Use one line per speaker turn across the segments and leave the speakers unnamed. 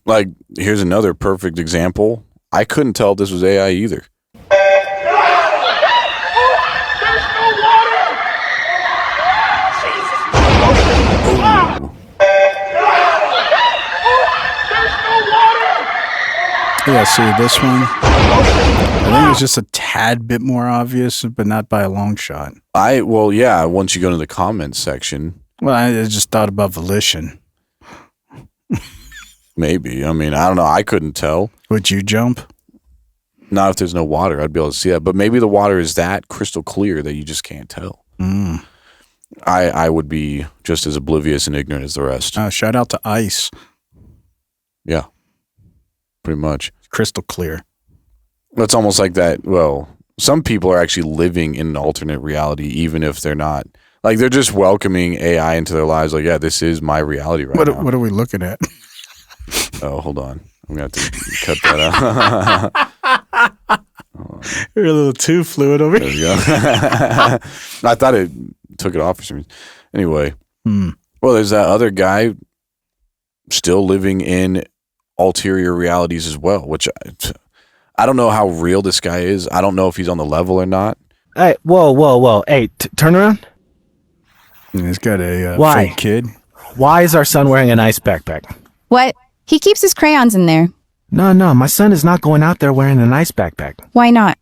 Like, here's another perfect example. I couldn't tell if this was AI either.
Yeah, see this one? I think it's just a tad bit more obvious, but not by a long shot.
Yeah, once you go to the comments section.
Well, I just thought about volition.
Maybe. I mean, I don't know. I couldn't tell.
Would you jump?
Not if there's no water. I'd be able to see that. But maybe the water is that crystal clear that you just can't tell. I would be just as oblivious and ignorant as the rest.
Shout out to ice.
Yeah, pretty much.
Crystal clear.
It's almost like that. Well, some people are actually living in an alternate reality, even if they're not. Like, they're just welcoming AI into their lives. Like, yeah, this is my reality now.
What are we looking at?
Oh, hold on. I'm going to have to cut that out.
You're a little too fluid over here.
There we go. I thought it took it off for some reason. Anyway. Well, there's that other guy still living in ulterior realities as well, which I don't know how real this guy is. I don't know if he's on the level or not.
Hey, whoa. Hey, turn around.
He's got a
Why?
fake kid.
Why is our son wearing an ice backpack?
What? He keeps his crayons in there.
No, my son is not going out there wearing an ice backpack.
Why not?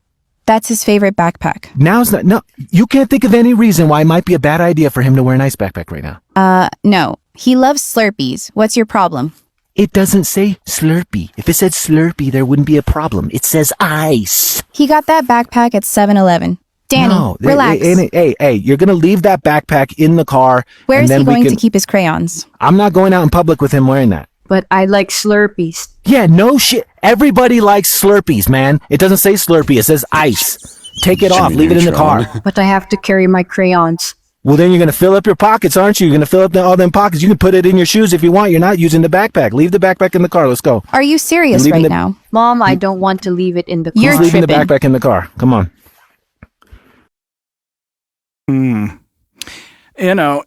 That's his favorite backpack.
No, you can't think of any reason why it might be a bad idea for him to wear an ice backpack right now.
No. He loves Slurpees. What's your problem?
It doesn't say Slurpee. If it said Slurpee, there wouldn't be a problem. It says ice.
He got that backpack at 7-Eleven. Danny,
No,
relax.
Hey, you're going to leave that backpack in the car.
Where is he going to keep his crayons?
I'm not going out in public with him wearing that.
But I like Slurpees.
Yeah, no shit. Everybody likes Slurpees, man. It doesn't say Slurpee. It says ice. Take it off. Leave it in the car.
But I have to carry my crayons.
Well, then you're going to fill up your pockets, aren't you? You're going to fill up all them pockets. You can put it in your shoes if you want. You're not using the backpack. Leave the backpack in the car. Let's go.
Are you serious right now?
Mom, I don't want to leave it in the car.
You're
He's leaving the
tripping.
backpack in the car. Come on.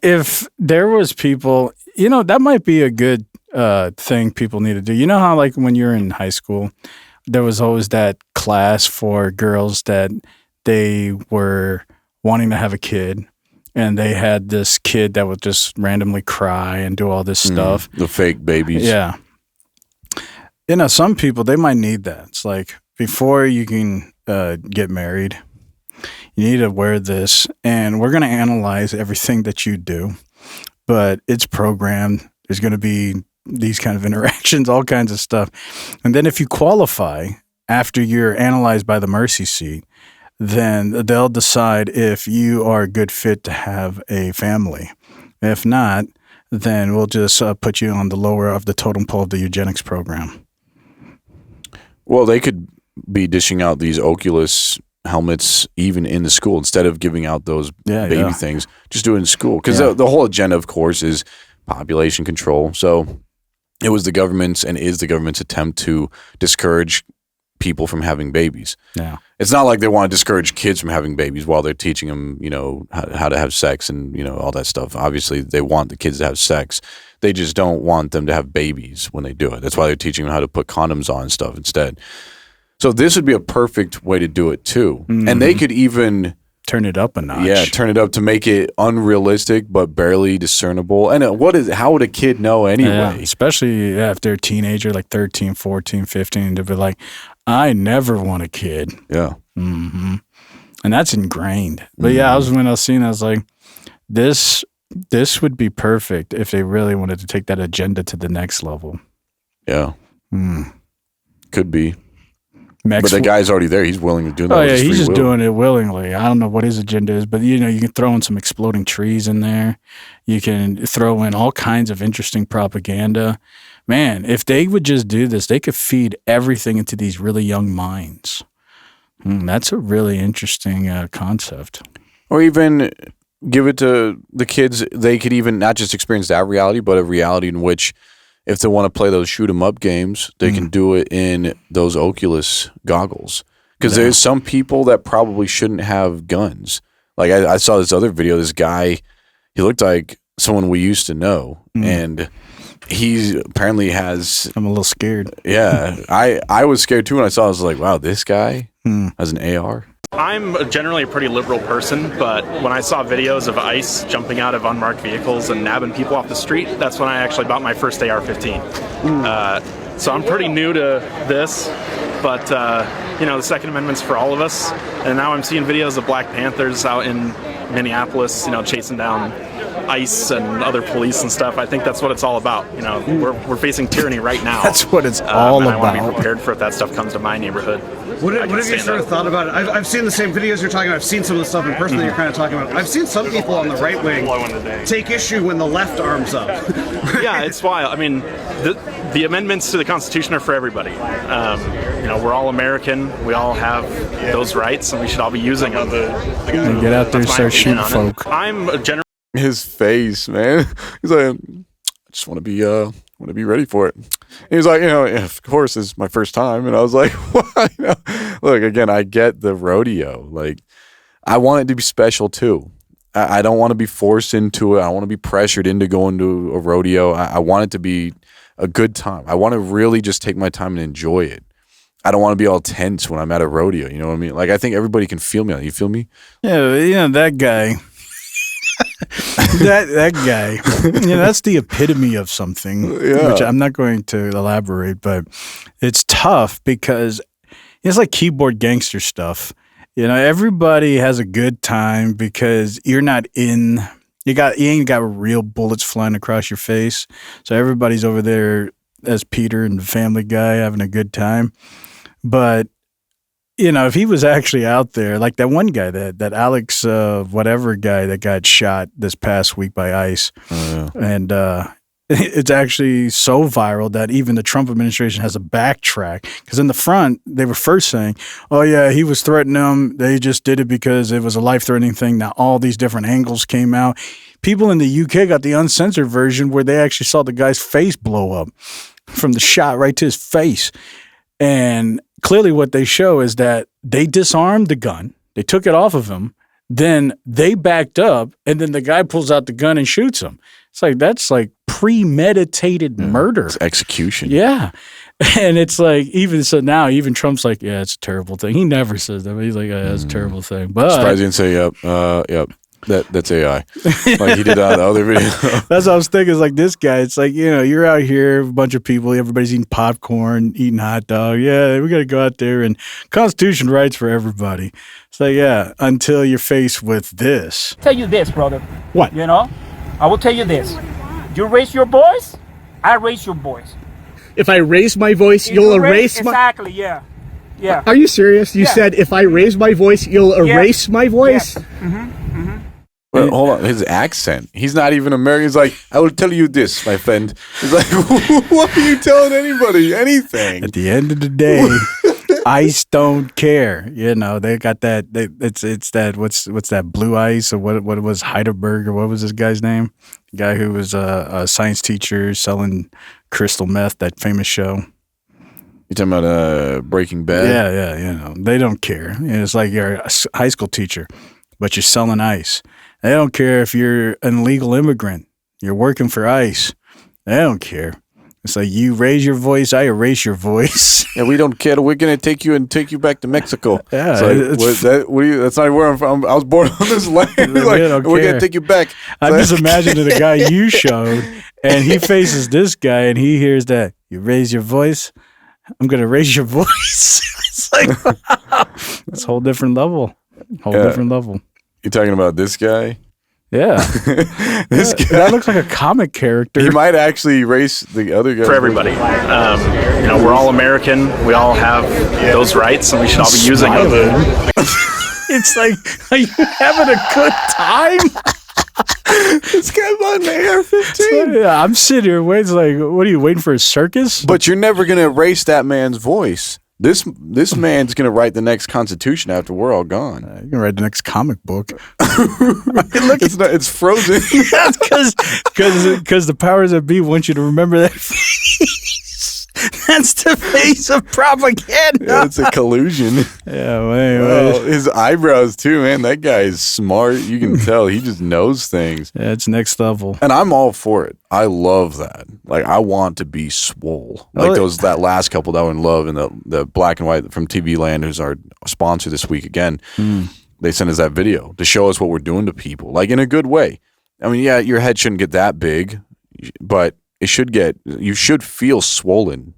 If there was people, that might be a good thing people need to do. You know how, like, when you're in high school, there was always that class for girls that they were wanting to have a kid, and they had this kid that would just randomly cry and do all this stuff.
The fake babies.
Yeah. Some people, they might need that. It's like, before you can get married, you need to wear this, and we're going to analyze everything that you do, but it's programmed. There's going to be these kind of interactions, all kinds of stuff. And then if you qualify after you're analyzed by the mercy seat, then they'll decide if you are a good fit to have a family. If not, then we'll just put you on the lower of the totem pole of the eugenics program.
Well, they could be dishing out these Oculus helmets even in the school instead of giving out those baby things. Just do it in school. Because the whole agenda, of course, is population control. So it was the government's and is the government's attempt to discourage people from having babies.
Yeah.
It's not like they want to discourage kids from having babies while they're teaching them, how to have sex and, all that stuff. Obviously, they want the kids to have sex. They just don't want them to have babies when they do it. That's why they're teaching them how to put condoms on and stuff instead. So this would be a perfect way to do it too. And they could even
turn it up a notch.
Yeah, turn it up to make it unrealistic but barely discernible. And how would a kid know anyway?
Yeah, especially if they're a teenager, like 13, 14, 15, to be like, I never want a kid.
Yeah.
Mm-hmm. And that's ingrained. But when I was seeing that, I was like, this would be perfect if they really wanted to take that agenda to the next level.
Yeah. Could be. But the guy's already there. He's willing to do that.
Oh, yeah, he's just doing it willingly. I don't know what his agenda is, but, you can throw in some exploding trees in there. You can throw in all kinds of interesting propaganda. Man, if they would just do this, they could feed everything into these really young minds. That's a really interesting concept.
Or even give it to the kids. They could even not just experience that reality, but a reality in which if they want to play those shoot 'em up games, they can do it in those Oculus goggles. Because there's some people that probably shouldn't have guns. Like I saw this other video, this guy, he looked like someone we used to know. And he apparently has.
I'm a little scared.
Yeah, I was scared too when I saw it. I was like, wow, this guy has an AR.
I'm generally a pretty liberal person, but when I saw videos of ICE jumping out of unmarked vehicles and nabbing people off the street, that's when I actually bought my first AR-15. So I'm pretty new to this, but the Second Amendment's for all of us. And now I'm seeing videos of Black Panthers out in Minneapolis, chasing down ICE and other police and stuff. I think that's what it's all about. We're facing tyranny right now.
That's what it's all
and
about.
I want to be prepared for if that stuff comes to my neighborhood.
What have you sort of thought about it? I've seen the same videos you're talking about. I've seen some of the stuff in person that you're kind of talking about. I've seen some people on the right wing take issue when the left arms up.
Yeah, it's wild. I mean, the amendments to the Constitution are for everybody. We're all American. We all have those rights, and we should all be using them.
Get out there and start shooting folk.
I'm a general.
His face, man. He's like, I just want to be ready for it. And he was like, of course, it's my first time. And I was like, what? Look, again, I get the rodeo. Like, I want it to be special too. I don't want to be forced into it. I want to be pressured into going to a rodeo. I want it to be a good time. I want to really just take my time and enjoy it. I don't want to be all tense when I'm at a rodeo. You know what I mean? Like, I think everybody can feel me. You feel me?
Yeah, that guy. that guy, that's the epitome of something, which I'm not going to elaborate, but it's tough because it's like keyboard gangster stuff. Everybody has a good time because you're not you ain't got real bullets flying across your face. So everybody's over there as Peter and Family Guy having a good time. But if he was actually out there, like that one guy, that Alex whatever guy that got shot this past week by ICE, and it's actually so viral that even the Trump administration has a backtrack. Because in the front, they were first saying, oh yeah, he was threatening them. They just did it because it was a life-threatening thing. Now all these different angles came out. People in the UK got the uncensored version where they actually saw the guy's face blow up from the shot right to his face. And clearly what they show is that they disarmed the gun. They took it off of him. Then they backed up, and then the guy pulls out the gun and shoots him. It's like, that's like premeditated murder.
It's execution.
Yeah. And it's like, even so now, even Trump's like, yeah, it's a terrible thing. He never says that, but he's like, yeah, it's a terrible thing. But
surprised he didn't say, yep. That's AI. Like he did on the other video.
That's what I was thinking. It's like this guy. It's like, you're out here, a bunch of people, everybody's eating popcorn, eating hot dog. Yeah, we got to go out there and Constitution rights for everybody. It's like, yeah, until you're faced with this.
Tell you this, brother.
What?
I will tell you this. You raise your voice, I raise your voice.
If I raise my voice, you'll erase my...
Exactly, yeah. Yeah.
Are you serious? You said if I raise my voice, you'll erase my voice?
Yeah.
Well, hold on, his accent. He's not even American. He's like, I will tell you this, my friend. He's like, what are you telling anybody? Anything.
At the end of the day, ICE don't care. They got that. It's that. What's that? Blue Ice or what it was? Heidelberg or what was this guy's name? The guy who was a science teacher selling crystal meth. That famous show.
You talking about Breaking Bad?
Yeah. They don't care. It's like you're a high school teacher, but you're selling ice. They don't care if you're an illegal immigrant. You're working for ICE. They don't care. It's like you raise your voice, I erase your voice.
Yeah, we don't care. We're gonna take you back to Mexico.
Yeah,
that's not where I'm from. I was born on this land. Like, we're gonna take you back.
I'm just imagining the guy you showed, and he faces this guy, and he hears that you raise your voice. I'm gonna raise your voice. It's like it's a whole different level. Different level.
You talking about this guy?
Yeah. This guy. That looks like a comic character.
He might actually race the other guy.
For everybody. We're all American. We all have those rights, and we should all be using them.
It's like, are you having a good time?
This guy's on the AR-15.
Yeah, I'm sitting here waiting. Like, what are you waiting for, a circus?
But you're never going to erase that man's voice. This man's going to write the next Constitution after we're all gone.
You can write the next comic book.
Look, it's frozen.
Because the powers that be want you to remember that face. That's the face of propaganda.
Yeah, it's a collusion.
Yeah, wait.
Well, his eyebrows too, man. That guy is smart. You can tell he just knows things.
Yeah, it's next level.
And I'm all for it. I love that. Like, I want to be swole. Like that last couple that were in love, and the Black and White from TV Land, who's our sponsor this week again. They sent us that video to show us what we're doing to people, like in a good way. I mean, yeah, your head shouldn't get that big, but you should feel swollen